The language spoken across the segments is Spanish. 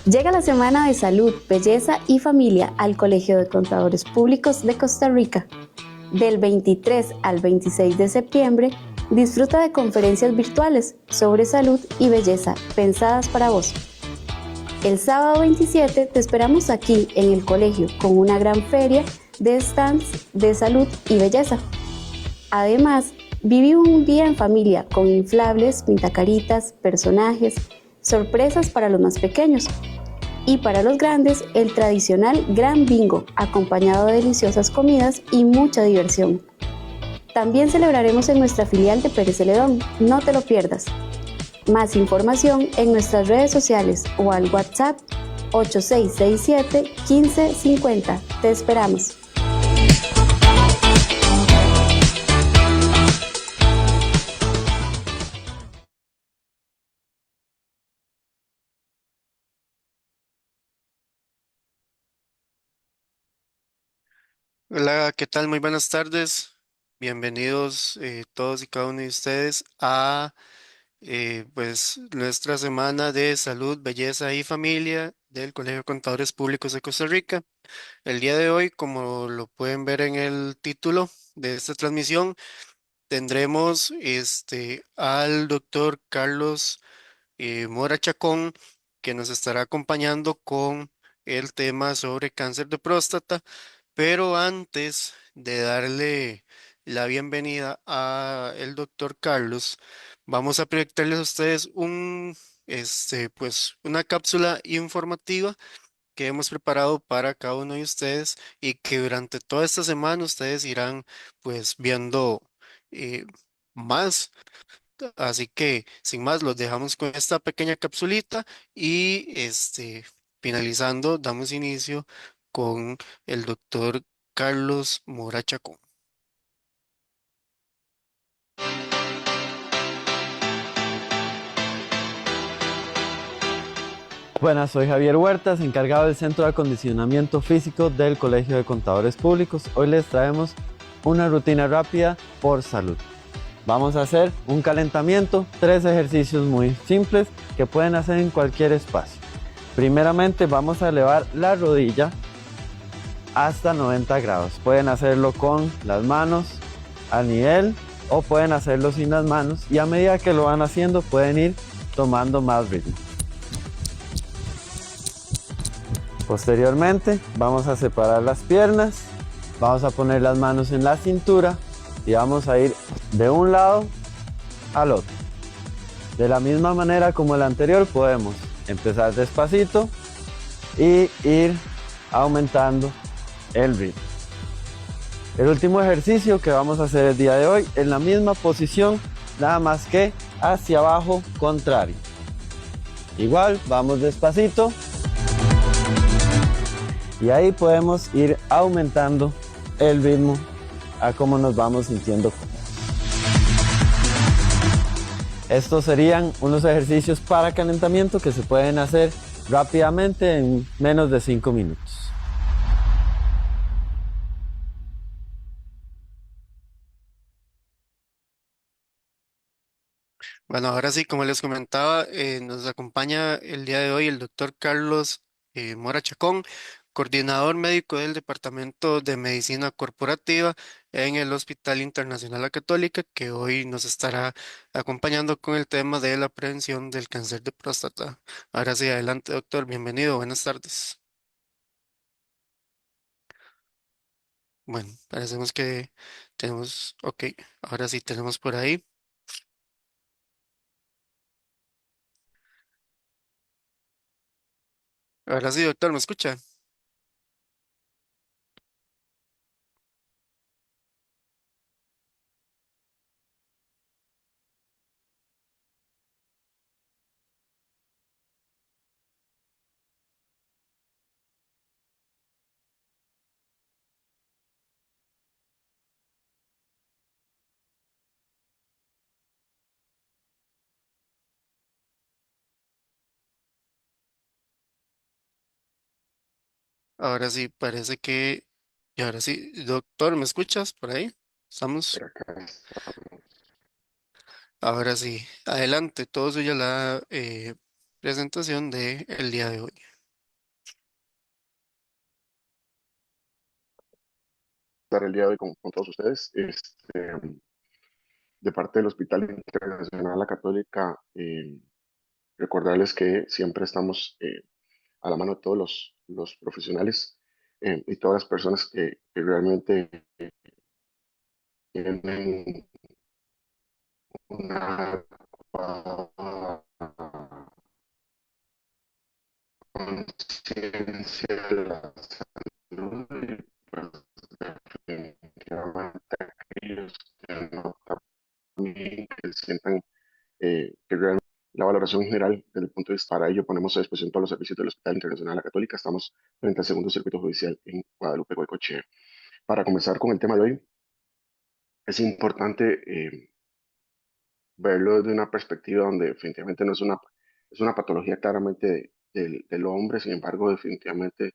Llega la Semana de Salud, Belleza y Familia al Colegio de Contadores Públicos de Costa Rica. Del 23 al 26 de septiembre, disfruta de conferencias virtuales sobre salud y belleza pensadas para vos. El sábado 27 te esperamos aquí en el colegio con una gran feria de stands de salud y belleza. Además, viví un día en familia con inflables, pintacaritas, personajes, sorpresas para los más pequeños y para los grandes el tradicional gran bingo acompañado de deliciosas comidas y mucha diversión. También celebraremos en nuestra filial de Pérez Celedón, no te lo pierdas. Más información en nuestras redes sociales o al WhatsApp 8667 1550. Te esperamos. Hola, ¿qué tal? Muy buenas tardes. Bienvenidos todos y cada uno de ustedes a pues nuestra semana de salud, belleza y familia del Colegio de Contadores Públicos de Costa Rica. El día de hoy, como lo pueden ver en el título de esta transmisión, tendremos al doctor Carlos Mora Chacón, que nos estará acompañando con el tema sobre cáncer de próstata. Pero antes de darle la bienvenida a el doctor Carlos, vamos a proyectarles a ustedes pues, una cápsula informativa que hemos preparado para cada uno de ustedes y que durante toda esta semana ustedes irán, pues, viendo eh, más. Así que, sin más, los dejamos con esta pequeña capsulita y, finalizando, damos inicio con el doctor Carlos Mora Chacón. Buenas, soy Javier Huertas, encargado del Centro de Acondicionamiento Físico del Colegio de Contadores Públicos. Hoy les traemos una rutina rápida por salud. Vamos a hacer un calentamiento, 3 ejercicios muy simples que pueden hacer en cualquier espacio. Primeramente vamos a elevar la rodilla hasta 90 grados. Pueden hacerlo con las manos a nivel o pueden hacerlo sin las manos y a medida que lo van haciendo pueden ir tomando más ritmo. Posteriormente vamos a separar las piernas, vamos a poner las manos en la cintura y vamos a ir de un lado al otro. De la misma manera como el anterior podemos empezar despacito y ir aumentando el ritmo. El último ejercicio que vamos a hacer el día de hoy en la misma posición, nada más que hacia abajo contrario. Igual vamos despacito. Y ahí podemos ir aumentando el ritmo a cómo nos vamos sintiendo. Estos serían unos ejercicios para calentamiento que se pueden hacer rápidamente en menos de 5 minutos. Bueno, ahora sí, como les comentaba, nos acompaña el día de hoy el doctor Carlos Mora Chacón, coordinador médico del Departamento de Medicina Corporativa en el Hospital Internacional La Católica, que hoy nos estará acompañando con el tema de la prevención del cáncer de próstata. Ahora sí, adelante, doctor, bienvenido, buenas tardes. Bueno, parecemos que tenemos, ok, ahora sí tenemos por ahí. Ahora sí, doctor, ¿me escucha? Ahora sí, parece que... Y ahora sí, doctor, ¿me escuchas por ahí? Estamos. Ahora sí, adelante, todo suya la presentación del día de hoy. estar el día de hoy con todos ustedes. De parte del Hospital Internacional La Católica, recordarles que siempre estamos a la mano de todos los profesionales y todas las personas que realmente tienen una adecuada conciencia de la salud y pues definitivamente aquellos que no también que sientan que realmente la valoración general desde el punto de vista para ello ponemos a disposición todos los servicios del Hospital Internacional La Católica. Estamos frente al segundo circuito judicial en Guadalupe, Goicoechea. Para comenzar con el tema de hoy, es importante verlo desde una perspectiva donde definitivamente no es una patología claramente del hombre. Sin embargo, definitivamente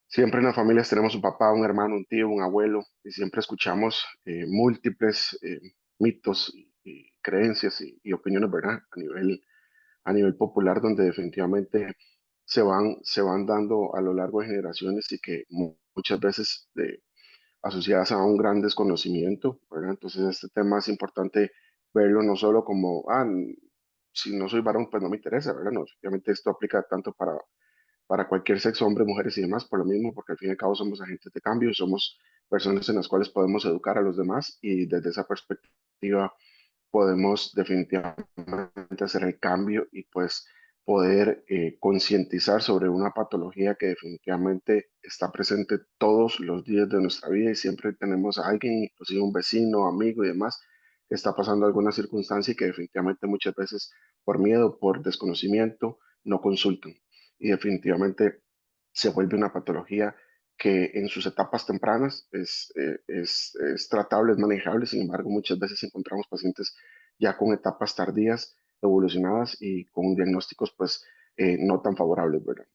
siempre en las familias tenemos un papá, un hermano, un tío, un abuelo, y siempre escuchamos múltiples mitos y creencias y opiniones, ¿verdad? A nivel popular, donde definitivamente se van dando a lo largo de generaciones y que muchas veces asociadas a un gran desconocimiento, ¿verdad? Entonces este tema es importante verlo no solo como, si no soy varón, pues no me interesa, ¿verdad? No, obviamente esto aplica tanto para cualquier sexo, hombres, mujeres y demás, por lo mismo, porque al fin y al cabo somos agentes de cambio y somos personas en las cuales podemos educar a los demás y desde esa perspectiva podemos definitivamente hacer el cambio y pues poder concientizar sobre una patología que definitivamente está presente todos los días de nuestra vida y siempre tenemos a alguien, inclusive un vecino, amigo y demás, que está pasando alguna circunstancia y que definitivamente muchas veces por miedo, por desconocimiento, no consultan. Y definitivamente se vuelve una patología que en sus etapas tempranas es tratable, es manejable. Sin embargo, muchas veces encontramos pacientes ya con etapas tardías, evolucionadas y con diagnósticos pues no tan favorables, ¿verdad?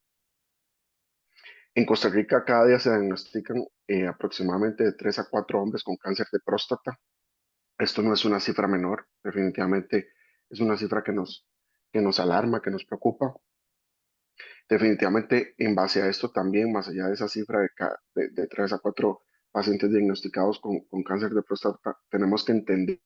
En Costa Rica cada día se diagnostican aproximadamente de 3 a 4 hombres con cáncer de próstata. Esto no es una cifra menor, definitivamente es una cifra que nos alarma, que nos preocupa. Definitivamente, en base a esto también, más allá de esa cifra de 3 a 4 pacientes diagnosticados con cáncer de próstata, tenemos que entender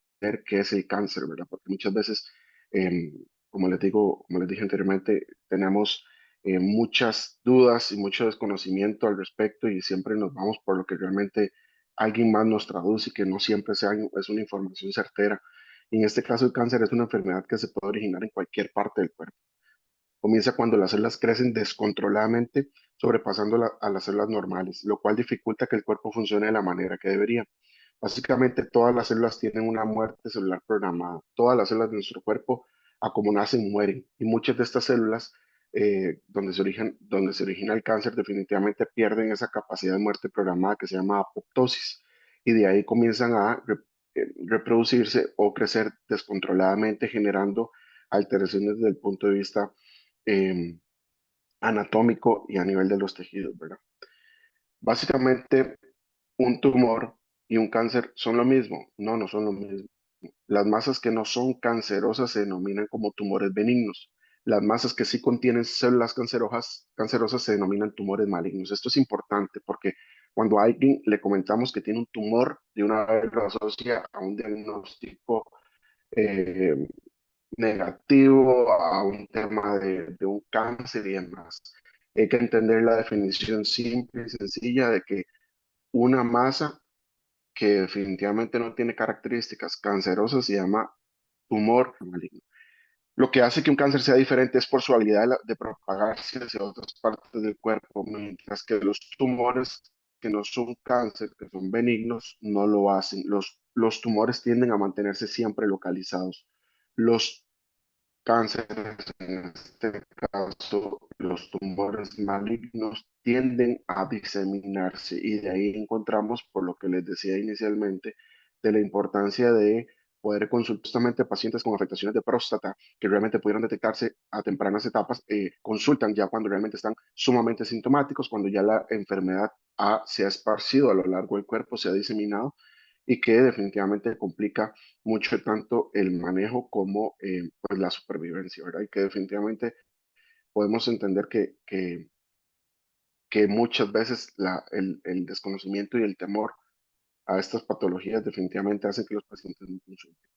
qué es el cáncer, ¿verdad? Porque muchas veces, em, como les digo, como les dije anteriormente, tenemos muchas dudas y mucho desconocimiento al respecto y siempre nos vamos por lo que realmente alguien más nos traduce y que no siempre es una información certera. Y en este caso, el cáncer es una enfermedad que se puede originar en cualquier parte del cuerpo. Comienza cuando las células crecen descontroladamente, sobrepasando a las células normales, lo cual dificulta que el cuerpo funcione de la manera que debería. Básicamente, todas las células tienen una muerte celular programada. Todas las células de nuestro cuerpo, a como nacen, mueren. Y muchas de estas células, donde se origina el cáncer, definitivamente pierden esa capacidad de muerte programada que se llama apoptosis. Y de ahí comienzan a reproducirse o crecer descontroladamente, generando alteraciones desde el punto de vista eh, anatómico y a nivel de los tejidos, ¿verdad? Básicamente, un tumor y un cáncer son lo mismo. No, no son lo mismo. Las masas que no son cancerosas se denominan como tumores benignos. Las masas que sí contienen células cancerosas se denominan tumores malignos. Esto es importante porque cuando a alguien le comentamos que tiene un tumor, de una vez lo asocia a un diagnóstico eh, negativo, a un tema de un cáncer y demás. Hay que entender la definición simple y sencilla de que una masa que definitivamente no tiene características cancerosas se llama tumor maligno. Lo que hace que un cáncer sea diferente es por su habilidad de propagarse hacia otras partes del cuerpo, mientras que los tumores que no son cáncer, que son benignos, no lo hacen. Los tumores tienden a mantenerse siempre localizados. Los cánceres, en este caso los tumores malignos, tienden a diseminarse y de ahí encontramos, por lo que les decía inicialmente, de la importancia de poder consultar justamente pacientes con afectaciones de próstata que realmente pudieron detectarse a tempranas etapas, consultan ya cuando realmente están sumamente sintomáticos, cuando ya la enfermedad se ha esparcido a lo largo del cuerpo, se ha diseminado y que definitivamente complica mucho tanto el manejo como pues la supervivencia, ¿verdad? Y que definitivamente podemos entender que muchas veces el desconocimiento y el temor a estas patologías definitivamente hacen que los pacientes no consulten.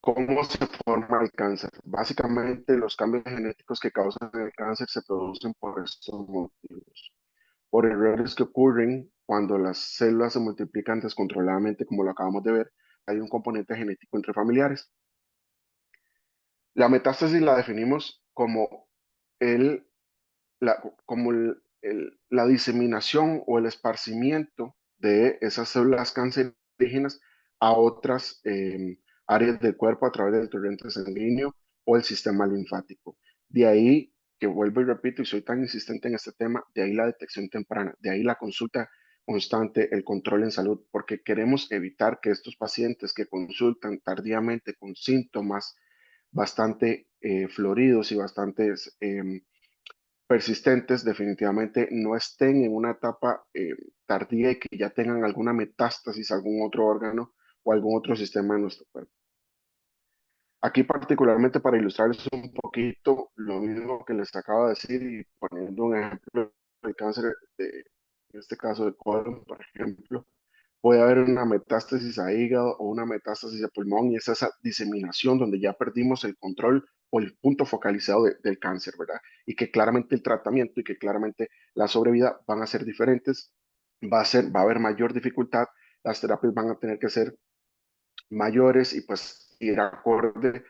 ¿Cómo se forma el cáncer? Básicamente, los cambios genéticos que causan el cáncer se producen por estos motivos, por errores que ocurren cuando las células se multiplican descontroladamente, como lo acabamos de ver. Hay un componente genético entre familiares. La metástasis la definimos como el la diseminación o el esparcimiento de esas células cancerígenas a otras áreas del cuerpo a través del torrente sanguíneo o el sistema linfático. De ahí, que vuelvo y repito, y soy tan insistente en este tema, de ahí la detección temprana, de ahí la consulta constante, el control en salud, porque queremos evitar que estos pacientes que consultan tardíamente con síntomas bastante floridos y bastantes persistentes definitivamente no estén en una etapa tardía y que ya tengan alguna metástasis a algún otro órgano o algún otro sistema de nuestro cuerpo. Aquí particularmente para ilustrarles un poquito lo mismo que les acabo de decir y poniendo un ejemplo del cáncer, en este caso de colon, por ejemplo, puede haber una metástasis a hígado o una metástasis a pulmón y es esa diseminación donde ya perdimos el control o el punto focalizado del cáncer, ¿verdad? Y que claramente el tratamiento y que claramente la sobrevida van a ser diferentes, va a haber mayor dificultad, las terapias van a tener que ser mayores y pues ir acorde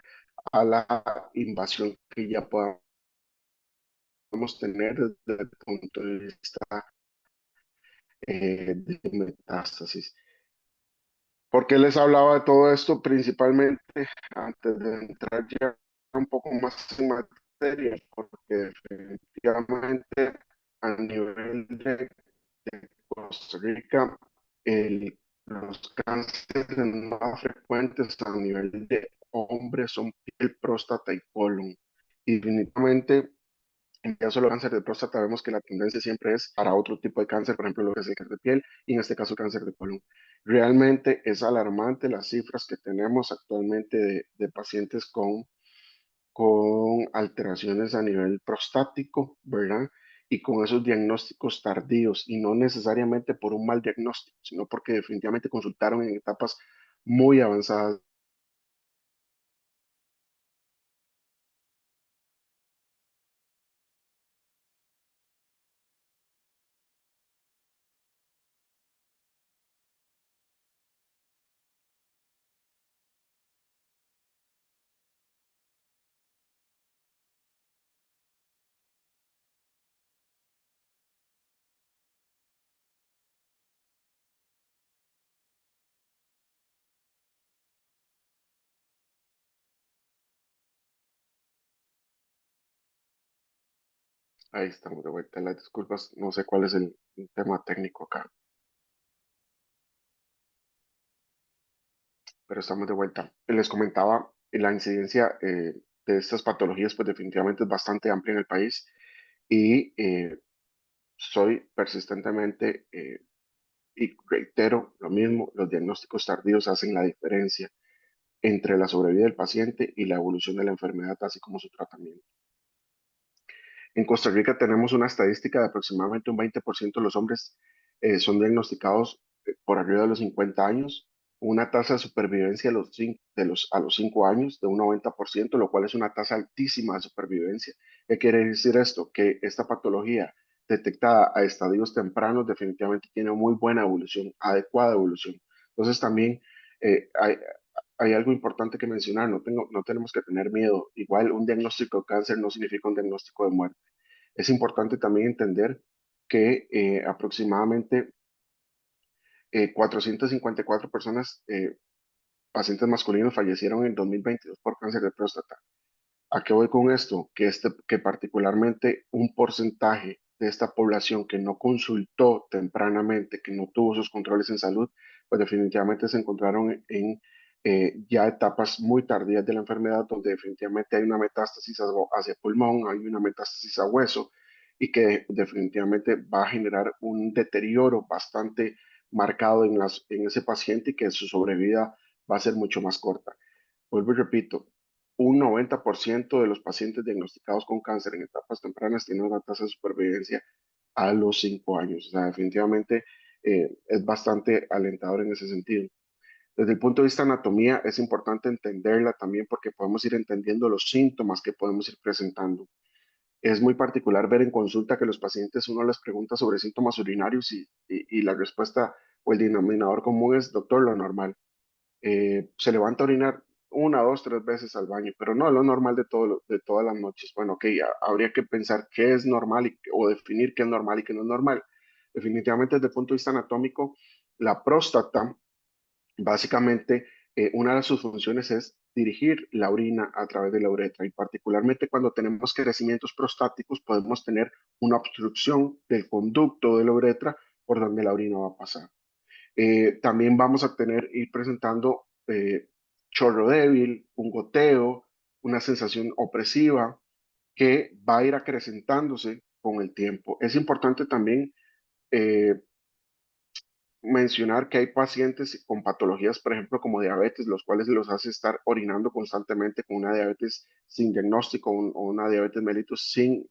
a la invasión que ya podamos tener desde el punto de vista de metástasis. ¿Por qué les hablaba de todo esto? Principalmente antes de entrar ya un poco más en materia, porque definitivamente a nivel de Costa Rica, los cánceres más frecuentes a nivel de hombres son piel, próstata y colon. Y definitivamente en caso del cáncer de próstata, vemos que la tendencia siempre es para otro tipo de cáncer, por ejemplo, lo que es el cáncer de piel y en este caso cáncer de colon. Realmente es alarmante las cifras que tenemos actualmente de pacientes con alteraciones a nivel prostático, ¿verdad? Y con esos diagnósticos tardíos y no necesariamente por un mal diagnóstico, sino porque definitivamente consultaron en etapas muy avanzadas. Ahí estamos de vuelta. Las disculpas, no sé cuál es el tema técnico acá, pero estamos de vuelta. Les comentaba, la incidencia de estas patologías, pues definitivamente es bastante amplia en el país y soy persistentemente y reitero lo mismo, los diagnósticos tardíos hacen la diferencia entre la sobrevida del paciente y la evolución de la enfermedad, así como su tratamiento. En Costa Rica tenemos una estadística de aproximadamente un 20% de los hombres son diagnosticados por arriba de los 50 años, una tasa de supervivencia a los 5 años de un 90%, lo cual es una tasa altísima de supervivencia. ¿Qué quiere decir esto? Que esta patología detectada a estadios tempranos definitivamente tiene muy buena evolución, adecuada evolución. Entonces también hay algo importante que mencionar, no tenemos que tener miedo. Igual un diagnóstico de cáncer no significa un diagnóstico de muerte. Es importante también entender que aproximadamente 454 personas, pacientes masculinos, fallecieron en 2022 por cáncer de próstata. ¿A qué voy con esto? Que particularmente un porcentaje de esta población que no consultó tempranamente, que no tuvo sus controles en salud, pues definitivamente se encontraron en ya etapas muy tardías de la enfermedad, donde definitivamente hay una metástasis hacia pulmón, hay una metástasis a hueso, y que definitivamente va a generar un deterioro bastante marcado en ese paciente y que su sobrevida va a ser mucho más corta. Vuelvo y repito, un 90% de los pacientes diagnosticados con cáncer en etapas tempranas tienen una tasa de supervivencia a los 5 años. O sea, definitivamente es bastante alentador en ese sentido. Desde el punto de vista de anatomía, es importante entenderla también porque podemos ir entendiendo los síntomas que podemos ir presentando. Es muy particular ver en consulta que los pacientes uno les pregunta sobre síntomas urinarios y la respuesta o el denominador común es, doctor, lo normal. Se levanta a orinar una, dos, tres veces al baño, pero no es lo normal de todas las noches. Bueno, ok, habría que pensar qué es normal o definir qué es normal y qué no es normal. Definitivamente desde el punto de vista anatómico, la próstata, básicamente, una de sus funciones es dirigir la orina a través de la uretra y particularmente cuando tenemos crecimientos prostáticos podemos tener una obstrucción del conducto de la uretra por donde la orina va a pasar. También vamos a ir presentando chorro débil, un goteo, una sensación opresiva que va a ir acrecentándose con el tiempo. Es importante también eh, mencionar que hay pacientes con patologías, por ejemplo, como diabetes, los cuales los hace estar orinando constantemente con una diabetes sin diagnóstico o una diabetes mellitus sin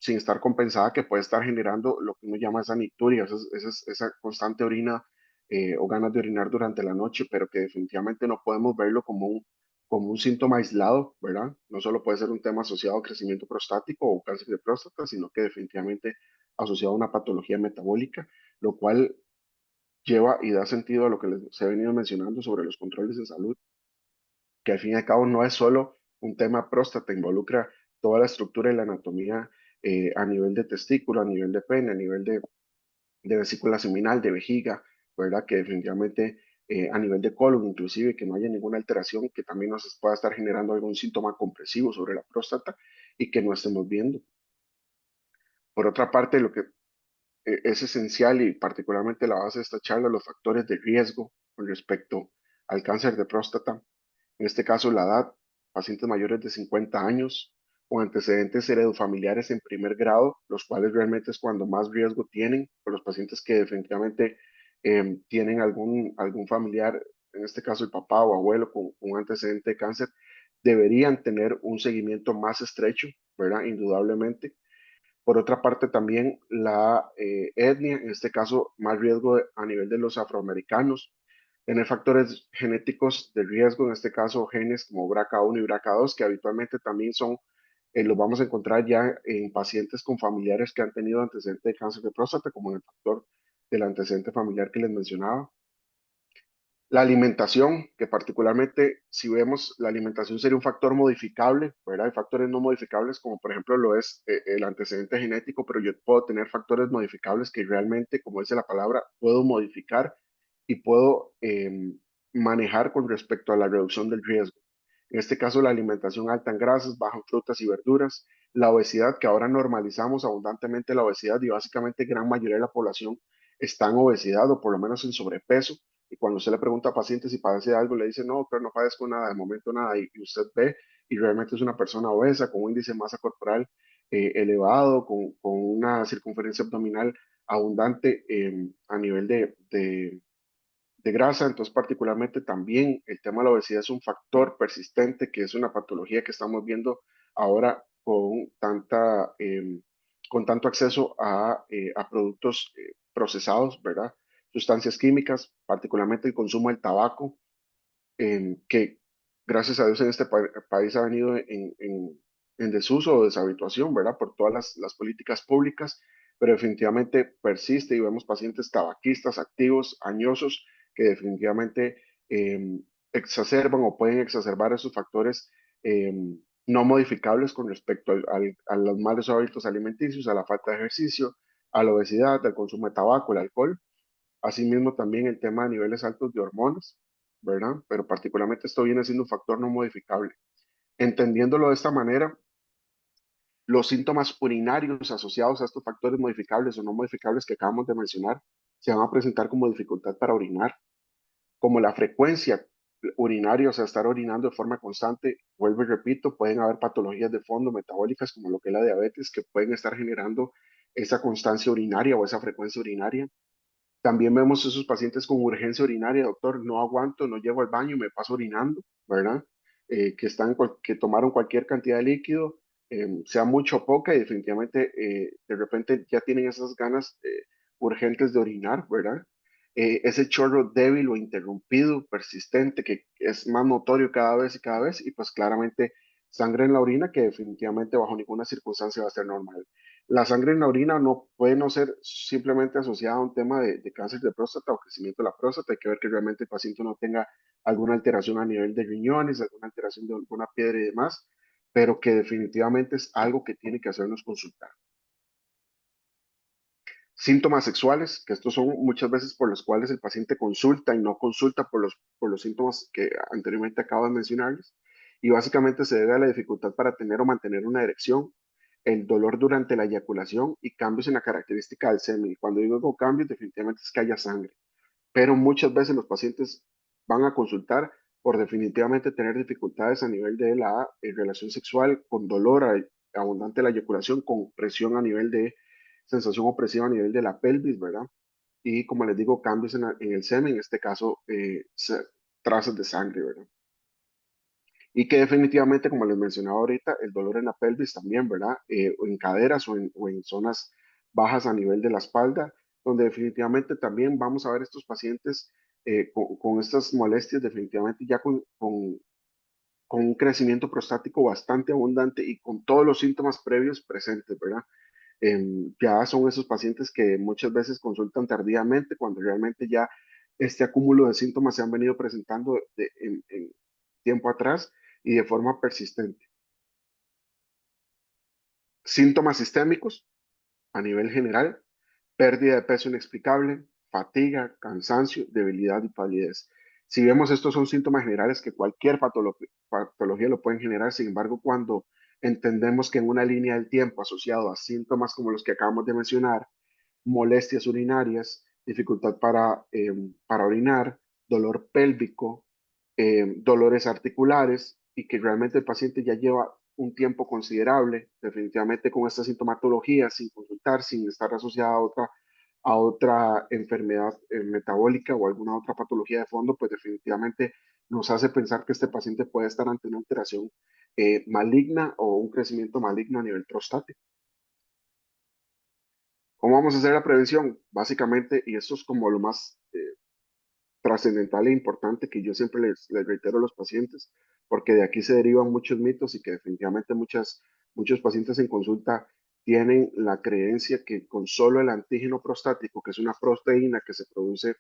estar compensada, que puede estar generando lo que uno llama esa nicturia, esa constante orina o ganas de orinar durante la noche, pero que definitivamente no podemos verlo como un síntoma aislado, ¿verdad? No solo puede ser un tema asociado a crecimiento prostático o cáncer de próstata, sino que definitivamente asociado a una patología metabólica, lo cual lleva y da sentido a lo que les he venido mencionando sobre los controles de salud, que al fin y al cabo no es solo un tema próstata, involucra toda la estructura y la anatomía a nivel de testículo, a nivel de pene, a nivel de vesícula seminal, de vejiga, ¿verdad? Que definitivamente a nivel de colon, inclusive que no haya ninguna alteración que también nos pueda estar generando algún síntoma compresivo sobre la próstata y que no estemos viendo. Por otra parte, lo que es esencial y particularmente la base de esta charla, los factores de riesgo con respecto al cáncer de próstata. En este caso, la edad, pacientes mayores de 50 años con antecedentes heredofamiliares en primer grado, los cuales realmente es cuando más riesgo tienen, por los pacientes que definitivamente tienen algún familiar, en este caso el papá o abuelo con un antecedente de cáncer, deberían tener un seguimiento más estrecho, ¿verdad? Indudablemente. Por otra parte, también la etnia, en este caso, más riesgo a nivel de los afroamericanos, tener factores genéticos de riesgo, en este caso genes como BRCA1 y BRCA2, que habitualmente también los vamos a encontrar ya en pacientes con familiares que han tenido antecedente de cáncer de próstata, como en el factor del antecedente familiar que les mencionaba. La alimentación, que particularmente si vemos la alimentación sería un factor modificable, ¿verdad? Hay factores no modificables como por ejemplo lo es el antecedente genético, pero yo puedo tener factores modificables que realmente, como dice la palabra, puedo modificar y puedo manejar con respecto a la reducción del riesgo. En este caso, la alimentación alta en grasas, baja en frutas y verduras, la obesidad, que ahora normalizamos abundantemente la obesidad y básicamente gran mayoría de la población está en obesidad o por lo menos en sobrepeso. Y cuando usted le pregunta a pacientes si padece algo, le dice, no, pero no padezco nada, de momento nada. Y usted ve y realmente es una persona obesa con un índice de masa corporal elevado, con una circunferencia abdominal abundante a nivel de grasa. Entonces, particularmente también el tema de la obesidad es un factor persistente, que es una patología que estamos viendo ahora con tanto acceso a productos procesados, ¿verdad? Sustancias químicas, particularmente el consumo del tabaco, que gracias a Dios en este país ha venido en desuso o deshabituación, ¿verdad? Por todas las políticas públicas, pero definitivamente persiste y vemos pacientes tabaquistas activos, añosos, que definitivamente exacerban o pueden exacerbar esos factores eh, no modificables con respecto a los malos hábitos alimenticios, a la falta de ejercicio, a la obesidad, al consumo de tabaco, el alcohol. Asimismo, también el tema de niveles altos de hormonas, ¿verdad? Pero particularmente esto viene siendo un factor no modificable. Entendiéndolo de esta manera, los síntomas urinarios asociados a estos factores modificables o no modificables que acabamos de mencionar se van a presentar como dificultad para orinar, como la frecuencia urinaria, o sea, estar orinando de forma constante. Vuelvo y repito, pueden haber patologías de fondo metabólicas como lo que es la diabetes que pueden estar generando esa constancia urinaria o esa frecuencia urinaria. También vemos esos pacientes con urgencia urinaria, doctor, no aguanto, no llego al baño, me paso orinando, ¿verdad? que tomaron cualquier cantidad de líquido, sea mucho o poca, y definitivamente de repente ya tienen esas ganas urgentes de orinar, ¿verdad? Ese chorro débil o interrumpido, persistente, que es más notorio cada vez, y pues claramente sangre en la orina que definitivamente bajo ninguna circunstancia va a ser normal. La sangre en la orina no puede no ser simplemente asociada a un tema de cáncer de próstata o crecimiento de la próstata. Hay que ver que realmente el paciente no tenga alguna alteración a nivel de riñones, alguna alteración de alguna piedra y demás, pero que definitivamente es algo que tiene que hacernos consultar. Síntomas sexuales, que estos son muchas veces por los cuales el paciente consulta y no consulta por los síntomas que anteriormente acabo de mencionarles. Y básicamente se debe a la dificultad para tener o mantener una erección, el dolor durante la eyaculación y cambios en la característica del semen. Y cuando digo con cambios, definitivamente es que haya sangre. Pero muchas veces los pacientes van a consultar por definitivamente tener dificultades a nivel de la relación sexual, con dolor abundante de la eyaculación, con presión a nivel de sensación opresiva a nivel de la pelvis, ¿verdad? Y como les digo, cambios en el semen, en este caso, trazas de sangre, ¿verdad? Y que definitivamente, como les mencionaba ahorita, el dolor en la pelvis también, ¿verdad? O en caderas o en zonas bajas a nivel de la espalda, donde definitivamente también vamos a ver estos pacientes con estas molestias, definitivamente ya con un crecimiento prostático bastante abundante y con todos los síntomas previos presentes, ¿verdad? Ya son esos pacientes que muchas veces consultan tardíamente cuando realmente ya este acúmulo de síntomas se han venido presentando en tiempo atrás y de forma persistente. Síntomas sistémicos a nivel general: pérdida de peso inexplicable, fatiga, cansancio, debilidad y palidez. Si vemos, estos son síntomas generales que cualquier patología lo pueden generar. Sin embargo, cuando entendemos que en una línea del tiempo asociado a síntomas como los que acabamos de mencionar, molestias urinarias, dificultad para orinar, dolor pélvico, dolores articulares, y que realmente el paciente ya lleva un tiempo considerable, definitivamente con esta sintomatología, sin consultar, sin estar asociada a otra enfermedad metabólica o alguna otra patología de fondo, pues definitivamente nos hace pensar que este paciente puede estar ante una alteración maligna o un crecimiento maligno a nivel prostático. ¿Cómo vamos a hacer la prevención? Básicamente, y esto es como lo más trascendental e importante que yo siempre les reitero a los pacientes, porque de aquí se derivan muchos mitos y que definitivamente muchos pacientes en consulta tienen la creencia que con solo el antígeno prostático, que es una proteína que se produce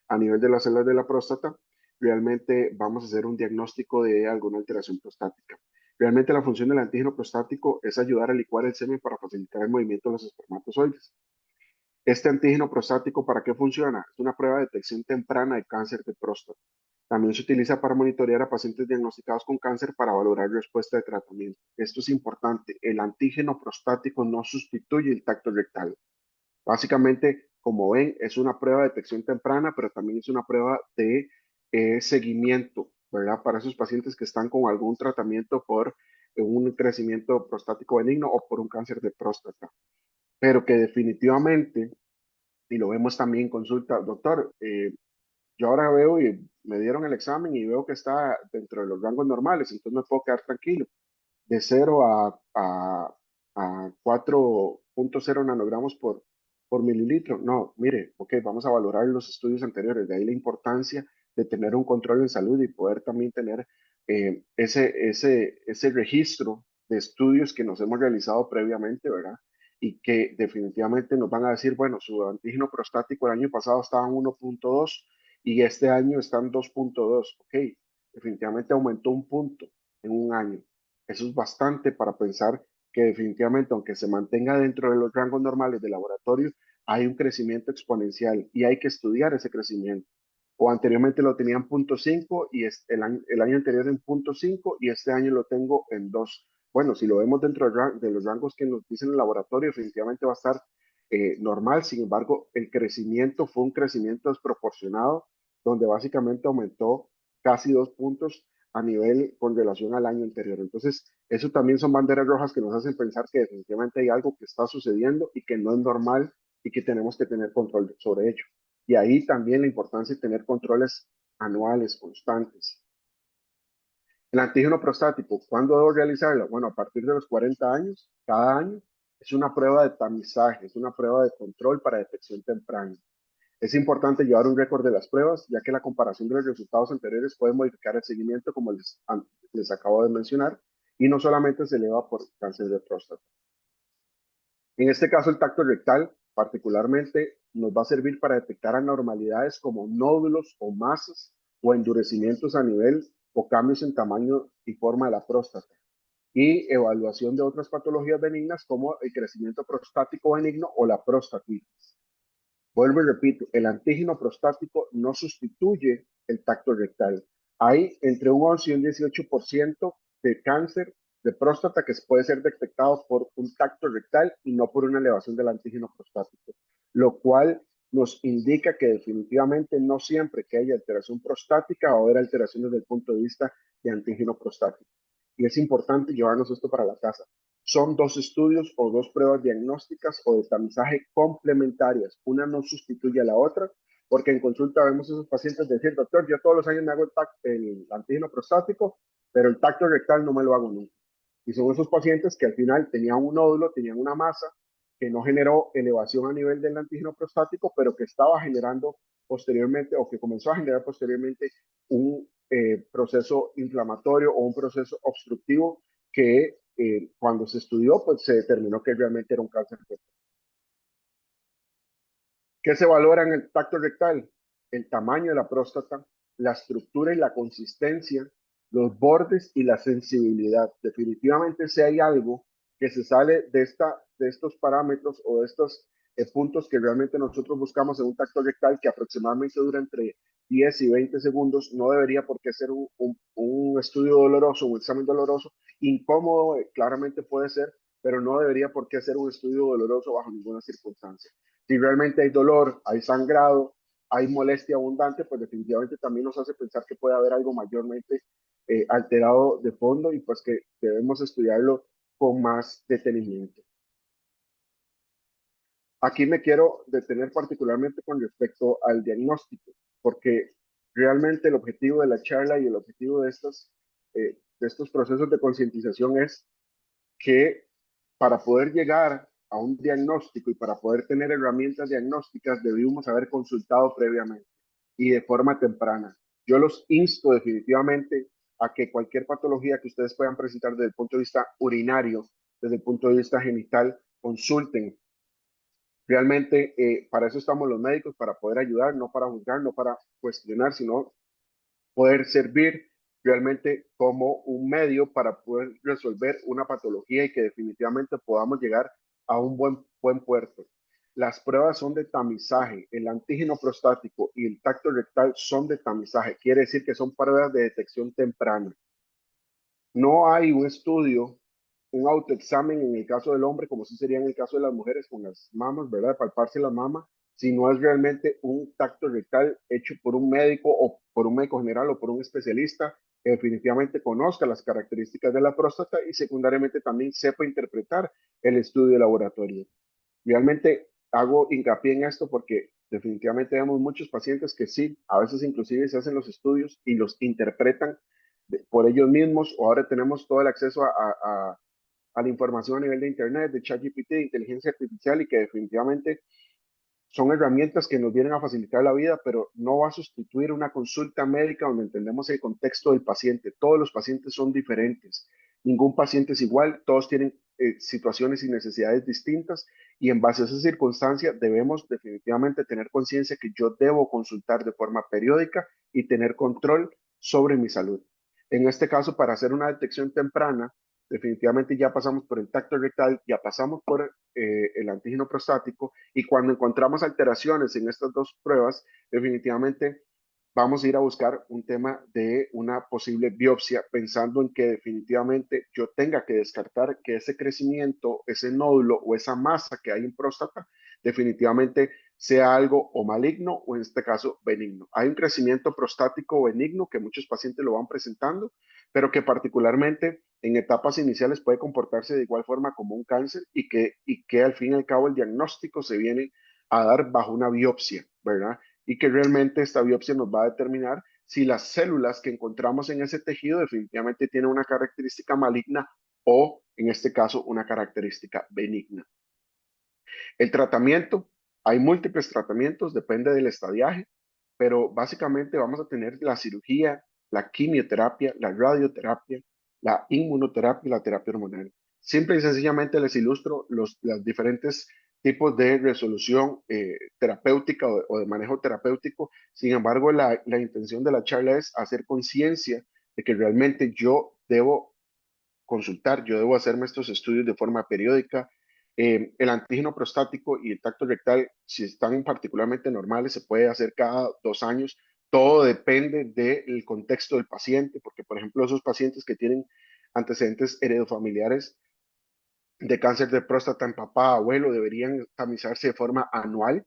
a nivel de las células de la próstata, realmente vamos a hacer un diagnóstico de alguna alteración prostática. Realmente la función del antígeno prostático es ayudar a licuar el semen para facilitar el movimiento de los espermatozoides. Este antígeno prostático, ¿para qué funciona? Es una prueba de detección temprana de cáncer de próstata. También se utiliza para monitorear a pacientes diagnosticados con cáncer para valorar respuesta de tratamiento. Esto es importante. El antígeno prostático no sustituye el tacto rectal. Básicamente, como ven, es una prueba de detección temprana, pero también es una prueba de seguimiento, ¿verdad? Para esos pacientes que están con algún tratamiento por un crecimiento prostático benigno o por un cáncer de próstata. Pero que definitivamente, y lo vemos también en consulta, doctor, yo ahora veo y me dieron el examen y veo que está dentro de los rangos normales, entonces me puedo quedar tranquilo. De 0 a 4.0 nanogramos por mililitro. No, mire, ok, vamos a valorar los estudios anteriores, de ahí la importancia de tener un control en salud y poder también tener ese registro de estudios que nos hemos realizado previamente, ¿verdad? Y que definitivamente nos van a decir, bueno, su antígeno prostático el año pasado estaba en 1.2 y este año está en 2.2. Ok, definitivamente aumentó un punto en un año. Eso es bastante para pensar que definitivamente, aunque se mantenga dentro de los rangos normales de laboratorio, hay un crecimiento exponencial y hay que estudiar ese crecimiento. O anteriormente lo tenía en 0.5 y el año anterior en 0.5 y este año lo tengo en 2. Bueno, si lo vemos dentro de los rangos que nos dicen el laboratorio, definitivamente va a estar normal. Sin embargo, el crecimiento fue un crecimiento desproporcionado, donde básicamente aumentó casi 2 puntos a nivel con relación al año anterior. Entonces, eso también son banderas rojas que nos hacen pensar que definitivamente hay algo que está sucediendo y que no es normal y que tenemos que tener control sobre ello. Y ahí también la importancia de tener controles anuales, constantes. El antígeno prostático, ¿cuándo debo realizarlo? Bueno, a partir de los 40 años, cada año, es una prueba de tamizaje, es una prueba de control para detección temprana. Es importante llevar un récord de las pruebas, ya que la comparación de los resultados anteriores puede modificar el seguimiento, como les acabo de mencionar, y no solamente se eleva por cáncer de próstata. En este caso, el tacto rectal particularmente nos va a servir para detectar anormalidades como nódulos o masas o endurecimientos a nivel o cambios en tamaño y forma de la próstata, y evaluación de otras patologías benignas como el crecimiento prostático benigno o la prostatitis. Vuelvo y repito, el antígeno prostático no sustituye el tacto rectal. Hay entre un 11 y un 18% de cáncer de próstata que puede ser detectado por un tacto rectal y no por una elevación del antígeno prostático, lo cual nos indica que definitivamente no siempre que haya alteración prostática va a haber alteraciones desde el punto de vista de antígeno prostático. Y es importante llevarnos esto para la casa. Son dos estudios o dos pruebas diagnósticas o de tamizaje complementarias. Una no sustituye a la otra, porque en consulta vemos a esos pacientes decir, doctor, yo todos los años me hago el antígeno prostático, pero el tacto rectal no me lo hago nunca. Y son esos pacientes que al final tenían un nódulo, tenían una masa que no generó elevación a nivel del antígeno prostático, pero que estaba generando posteriormente o que comenzó a generar posteriormente un proceso inflamatorio o un proceso obstructivo que cuando se estudió, pues se determinó que realmente era un cáncer. ¿Qué se valora en el tacto rectal? El tamaño de la próstata, la estructura y la consistencia, los bordes y la sensibilidad. Definitivamente si hay algo que se sale de estos parámetros o de estos puntos que realmente nosotros buscamos en un tacto rectal que aproximadamente dura entre 10 y 20 segundos, no debería por qué ser un estudio doloroso, un examen doloroso, incómodo, claramente puede ser, pero no debería por qué ser un estudio doloroso bajo ninguna circunstancia. Si realmente hay dolor, hay sangrado, hay molestia abundante, pues definitivamente también nos hace pensar que puede haber algo mayormente alterado de fondo y pues que debemos estudiarlo con más detenimiento. Aquí me quiero detener particularmente con respecto al diagnóstico, porque realmente el objetivo de la charla y el objetivo de estos procesos de concientización es que para poder llegar a un diagnóstico y para poder tener herramientas diagnósticas debimos haber consultado previamente y de forma temprana. Yo los insto definitivamente a que cualquier patología que ustedes puedan presentar desde el punto de vista urinario, desde el punto de vista genital, consulten. Realmente para eso estamos los médicos, para poder ayudar, no para juzgar, no para cuestionar, sino poder servir realmente como un medio para poder resolver una patología y que definitivamente podamos llegar a un buen puerto. Las pruebas son de tamizaje, el antígeno prostático y el tacto rectal son de tamizaje, quiere decir que son pruebas de detección temprana. No hay un estudio, un autoexamen en el caso del hombre, como sí sería en el caso de las mujeres con las mamas, ¿verdad? Palparse la mama, si no es realmente un tacto rectal hecho por un médico o por un médico general o por un especialista que definitivamente conozca las características de la próstata y secundariamente también sepa interpretar el estudio de laboratorio. Realmente hago hincapié en esto porque definitivamente vemos muchos pacientes que sí, a veces inclusive se hacen los estudios y los interpretan por ellos mismos, o ahora tenemos todo el acceso a la información a nivel de Internet, de ChatGPT, de inteligencia artificial, y que definitivamente son herramientas que nos vienen a facilitar la vida, pero no va a sustituir una consulta médica donde entendemos el contexto del paciente. Todos los pacientes son diferentes, ningún paciente es igual, todos tienen situaciones y necesidades distintas, y en base a esas circunstancias debemos definitivamente tener conciencia que yo debo consultar de forma periódica y tener control sobre mi salud. En este caso, para hacer una detección temprana, definitivamente ya pasamos por el tacto rectal, ya pasamos por el antígeno prostático, y cuando encontramos alteraciones en estas dos pruebas, definitivamente vamos a ir a buscar un tema de una posible biopsia, pensando en que definitivamente yo tenga que descartar que ese crecimiento, ese nódulo o esa masa que hay en próstata, definitivamente sea algo o maligno o en este caso benigno. Hay un crecimiento prostático benigno que muchos pacientes lo van presentando, pero que particularmente en etapas iniciales puede comportarse de igual forma como un cáncer y que al fin y al cabo el diagnóstico se viene a dar bajo una biopsia, ¿verdad? Y que realmente esta biopsia nos va a determinar si las células que encontramos en ese tejido definitivamente tienen una característica maligna o, en este caso, una característica benigna. El tratamiento, hay múltiples tratamientos, depende del estadiaje, pero básicamente vamos a tener la cirugía, la quimioterapia, la radioterapia, la inmunoterapia y la terapia hormonal. Simple y sencillamente les ilustro los diferentes tipos de resolución terapéutica o de manejo terapéutico. Sin embargo, la intención de la charla es hacer conciencia de que realmente yo debo consultar, yo debo hacerme estos estudios de forma periódica. El antígeno prostático y el tacto rectal, si están particularmente normales, se puede hacer cada 2 años. Todo depende del contexto del paciente, porque por ejemplo esos pacientes que tienen antecedentes heredofamiliares de cáncer de próstata en papá, abuelo, deberían tamizarse de forma anual,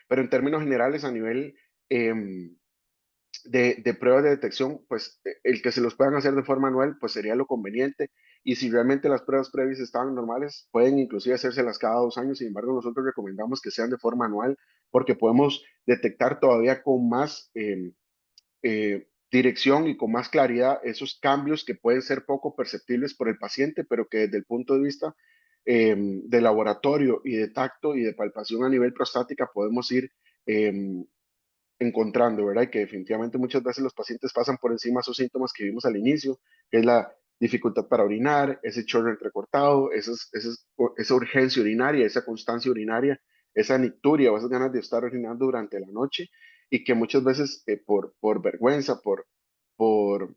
pero en términos generales a nivel de pruebas de detección, pues el que se los puedan hacer de forma anual, pues sería lo conveniente. Y si realmente las pruebas previas estaban normales, pueden inclusive hacérselas cada 2 años. Sin embargo, nosotros recomendamos que sean de forma anual porque podemos detectar todavía con más dirección y con más claridad esos cambios que pueden ser poco perceptibles por el paciente, pero que desde el punto de vista de laboratorio y de tacto y de palpación a nivel prostática podemos ir encontrando, ¿verdad? Y que definitivamente muchas veces los pacientes pasan por encima de esos síntomas que vimos al inicio, que es la dificultad para orinar, ese chorro entrecortado, esa urgencia urinaria, esa constancia urinaria, esa nicturia o esas ganas de estar orinando durante la noche y que muchas veces por vergüenza, por, por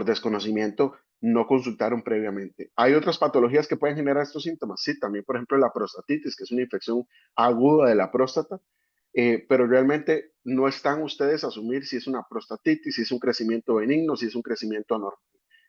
desconocimiento, no consultaron previamente. ¿Hay otras patologías que pueden generar estos síntomas? Sí, también, por ejemplo, la prostatitis, que es una infección aguda de la próstata, pero realmente no están ustedes a asumir si es una prostatitis, si es un crecimiento benigno, si es un crecimiento anormal.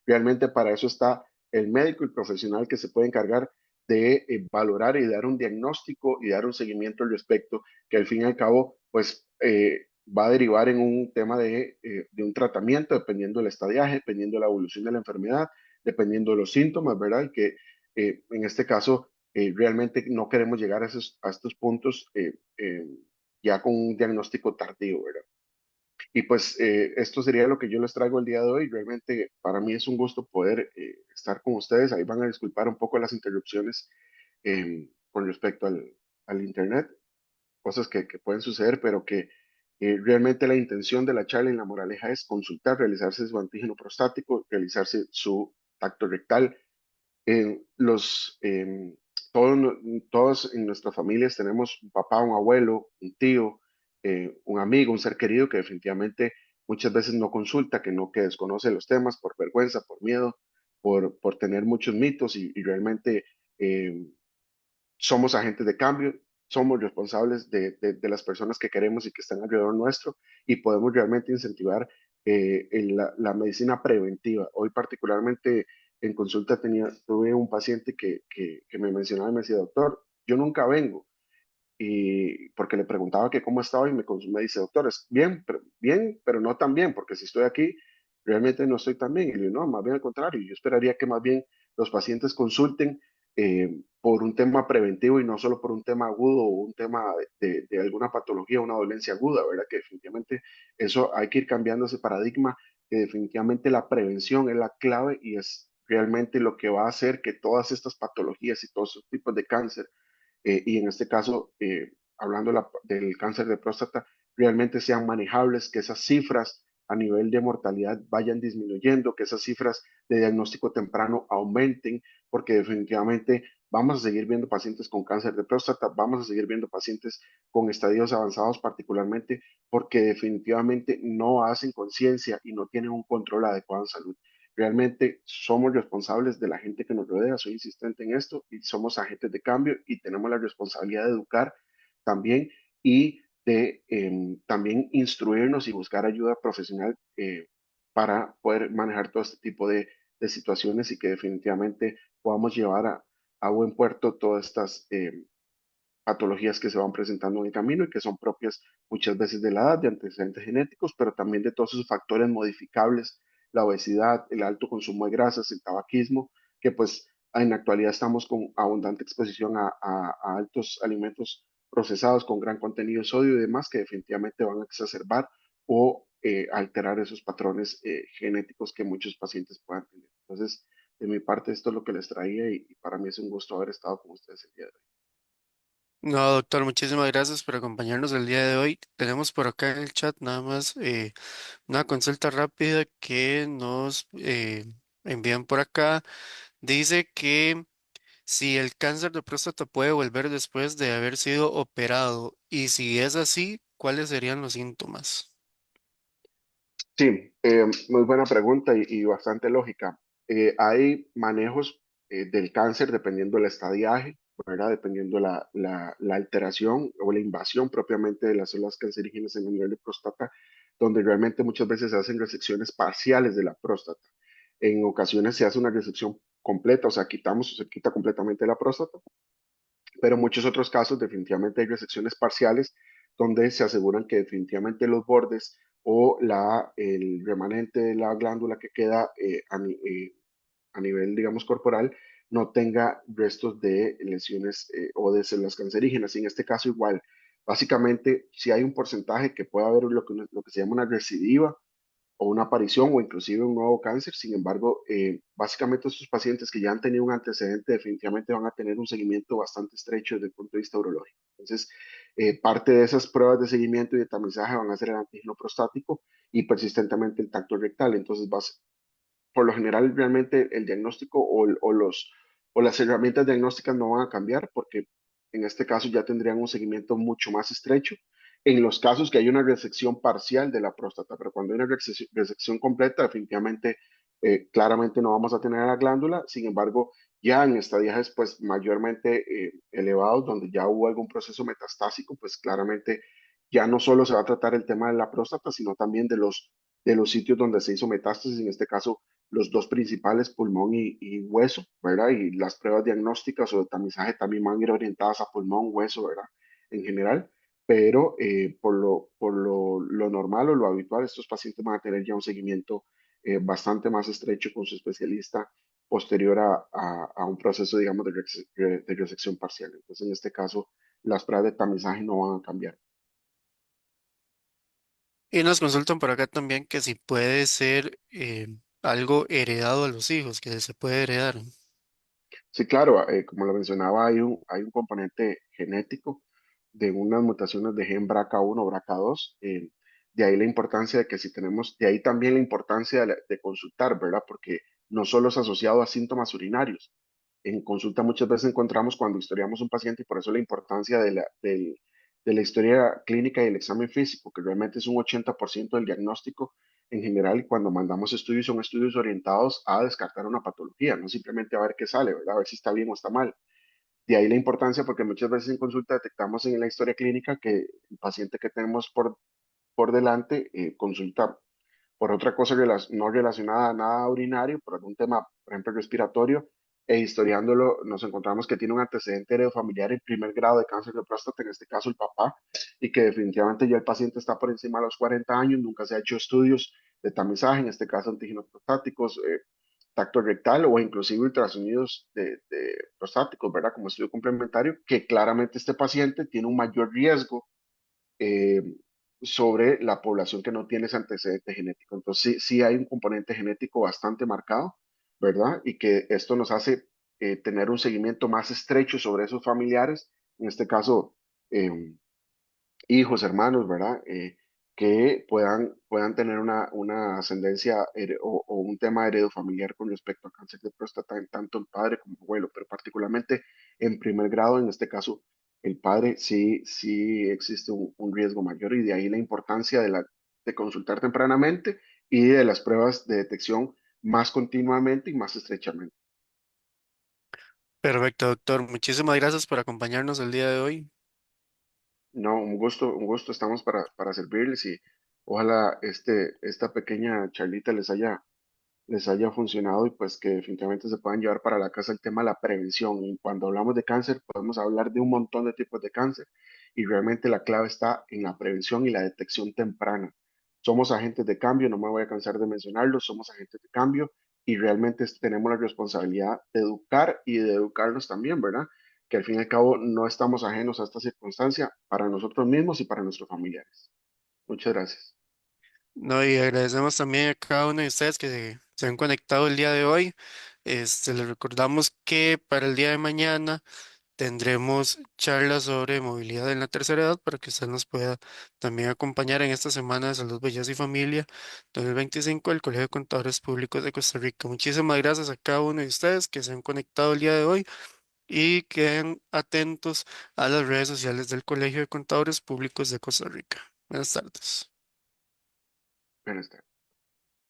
Realmente para eso está el médico y profesional que se puede encargar de valorar y dar un diagnóstico y dar un seguimiento al respecto, que al fin y al cabo, pues va a derivar en un tema de un tratamiento, dependiendo del estadiaje, dependiendo de la evolución de la enfermedad, dependiendo de los síntomas, ¿verdad? Y que en este caso realmente no queremos llegar a estos puntos ya con un diagnóstico tardío, ¿verdad? Y pues esto sería lo que yo les traigo el día de hoy. Realmente para mí es un gusto poder estar con ustedes. Ahí van a disculpar un poco las interrupciones con respecto al Internet, cosas que pueden suceder, pero que realmente la intención de la charla y la moraleja es consultar, realizarse su antígeno prostático, realizarse su tacto rectal. Los, todos, todos en nuestras familias tenemos un papá, un abuelo, un tío, un amigo, un ser querido que definitivamente muchas veces no consulta, que desconoce los temas por vergüenza, por miedo, por tener muchos mitos y realmente eh, somos agentes de cambio, somos responsables de las personas que queremos y que están alrededor nuestro y podemos realmente incentivar la medicina preventiva. Hoy particularmente en consulta tuve un paciente que me mencionaba y me decía, doctor, yo nunca vengo. Y porque le preguntaba que cómo estaba y me dice, doctor, es bien, pero no tan bien, porque si estoy aquí, realmente no estoy tan bien. Y le digo, no, más bien al contrario, yo esperaría que más bien los pacientes consulten por un tema preventivo y no solo por un tema agudo o un tema de alguna patología, una dolencia aguda, ¿verdad? Que definitivamente eso hay que ir cambiando ese paradigma, que definitivamente la prevención es la clave y es realmente lo que va a hacer que todas estas patologías y todos estos tipos de cáncer y en este caso, hablando del cáncer de próstata, realmente sean manejables, que esas cifras a nivel de mortalidad vayan disminuyendo, que esas cifras de diagnóstico temprano aumenten, porque definitivamente vamos a seguir viendo pacientes con cáncer de próstata, vamos a seguir viendo pacientes con estadios avanzados particularmente, porque definitivamente no hacen conciencia y no tienen un control adecuado en salud. Realmente somos responsables de la gente que nos rodea, soy insistente en esto, y somos agentes de cambio y tenemos la responsabilidad de educar también y de también instruirnos y buscar ayuda profesional para poder manejar todo este tipo de situaciones y que definitivamente podamos llevar a buen puerto todas estas patologías que se van presentando en el camino y que son propias muchas veces de la edad, de antecedentes genéticos, pero también de todos esos factores modificables, la obesidad, el alto consumo de grasas, el tabaquismo, que pues en la actualidad estamos con abundante exposición a altos alimentos procesados con gran contenido de sodio y demás que definitivamente van a exacerbar o alterar esos patrones genéticos que muchos pacientes puedan tener. Entonces, de mi parte, esto es lo que les traía y para mí es un gusto haber estado con ustedes el día de hoy. No, doctor, muchísimas gracias por acompañarnos el día de hoy. Tenemos por acá en el chat nada más una consulta rápida que nos envían por acá. Dice que si el cáncer de próstata puede volver después de haber sido operado y si es así, ¿cuáles serían los síntomas? Sí, muy buena pregunta y bastante lógica. Hay manejos del cáncer dependiendo del estadiaje, ¿verdad? Dependiendo la alteración o la invasión propiamente de las células cancerígenas en el nivel de próstata, donde realmente muchas veces se hacen resecciones parciales de la próstata. En ocasiones se hace una resección completa, o sea, se quita completamente la próstata, pero en muchos otros casos definitivamente hay resecciones parciales donde se aseguran que definitivamente los bordes o el remanente de la glándula que queda a nivel, digamos, corporal, no tenga restos de lesiones o de células cancerígenas. Y en este caso igual, básicamente, si hay un porcentaje que puede haber lo que se llama una recidiva, o una aparición o inclusive un nuevo cáncer. Sin embargo, básicamente estos pacientes que ya han tenido un antecedente definitivamente van a tener un seguimiento bastante estrecho desde el punto de vista urológico. Entonces, parte de esas pruebas de seguimiento y de tamizaje van a ser el antígeno prostático y persistentemente el tacto rectal. Entonces, por lo general realmente el diagnóstico o las herramientas diagnósticas no van a cambiar porque en este caso ya tendrían un seguimiento mucho más estrecho en los casos que hay una resección parcial de la próstata, pero cuando hay una resección completa, definitivamente, claramente no vamos a tener la glándula. Sin embargo, ya en estadios pues mayormente elevados, donde ya hubo algún proceso metastásico, pues claramente ya no solo se va a tratar el tema de la próstata, sino también de los sitios donde se hizo metástasis, en este caso los dos principales, pulmón y hueso, ¿verdad? Y las pruebas diagnósticas o de tamizaje también van a ir orientadas a pulmón, hueso, ¿verdad? En general, pero lo normal o lo habitual, estos pacientes van a tener ya un seguimiento bastante más estrecho con su especialista posterior a un proceso, digamos, de resección parcial. Entonces, en este caso, las pruebas de tamizaje no van a cambiar. Y nos consultan por acá también que si puede ser algo heredado a los hijos, que se puede heredar. Sí, claro, como lo mencionaba, hay un componente genético de unas mutaciones de gen BRCA1 o BRCA2. De ahí la importancia de que si tenemos, de ahí también la importancia de consultar, ¿verdad? Porque no solo es asociado a síntomas urinarios. En consulta muchas veces encontramos cuando historiamos un paciente y por eso la importancia de la historia clínica y el examen físico, que realmente es un 80% del diagnóstico en general, y cuando mandamos estudios, son estudios orientados a descartar una patología, no simplemente a ver qué sale, ¿verdad? A ver si está bien o está mal. De ahí la importancia, porque muchas veces en consulta detectamos en la historia clínica que el paciente que tenemos por delante consulta por otra cosa no relacionada a nada urinario, por algún tema, por ejemplo, respiratorio, e historiándolo, nos encontramos que tiene un antecedente heredofamiliar en primer grado de cáncer de próstata, en este caso el papá, y que definitivamente ya el paciente está por encima de los 40 años, nunca se ha hecho estudios de tamizaje, en este caso antígenos prostáticos, tacto rectal o inclusive ultrasonidos de prostáticos, ¿verdad? Como estudio complementario, que claramente este paciente tiene un mayor riesgo eh, sobre la población que no tiene ese antecedente genético. Entonces, sí hay un componente genético bastante marcado, ¿verdad? Y que esto nos hace tener un seguimiento más estrecho sobre esos familiares, en este caso, eh, hijos, hermanos, ¿verdad? Que puedan tener una ascendencia o un tema heredofamiliar con respecto a cáncer de próstata en tanto el padre como el abuelo, pero particularmente en primer grado, en este caso, el padre sí existe un riesgo mayor y de ahí la importancia de consultar tempranamente y de las pruebas de detección más continuamente y más estrechamente. Perfecto, doctor. Muchísimas gracias por acompañarnos el día de hoy. No, un gusto, estamos para servirles y ojalá esta pequeña charlita les haya funcionado y pues que definitivamente se puedan llevar para la casa el tema de la prevención. Y cuando hablamos de cáncer, podemos hablar de un montón de tipos de cáncer y realmente la clave está en la prevención y la detección temprana. Somos agentes de cambio, no me voy a cansar de mencionarlo, somos agentes de cambio y realmente tenemos la responsabilidad de educar y de educarlos también, ¿verdad? Que al fin y al cabo no estamos ajenos a esta circunstancia para nosotros mismos y para nuestros familiares. Muchas gracias. No, y agradecemos también a cada uno de ustedes que se han conectado el día de hoy. Les recordamos que para el día de mañana tendremos charlas sobre movilidad en la tercera edad para que usted nos pueda también acompañar en esta semana de Salud, Belleza y Familia 2025 del Colegio de Contadores Públicos de Costa Rica. Muchísimas gracias a cada uno de ustedes que se han conectado el día de hoy y queden atentos a las redes sociales del Colegio de Contadores Públicos de Costa Rica. Buenas tardes. Buenas tardes.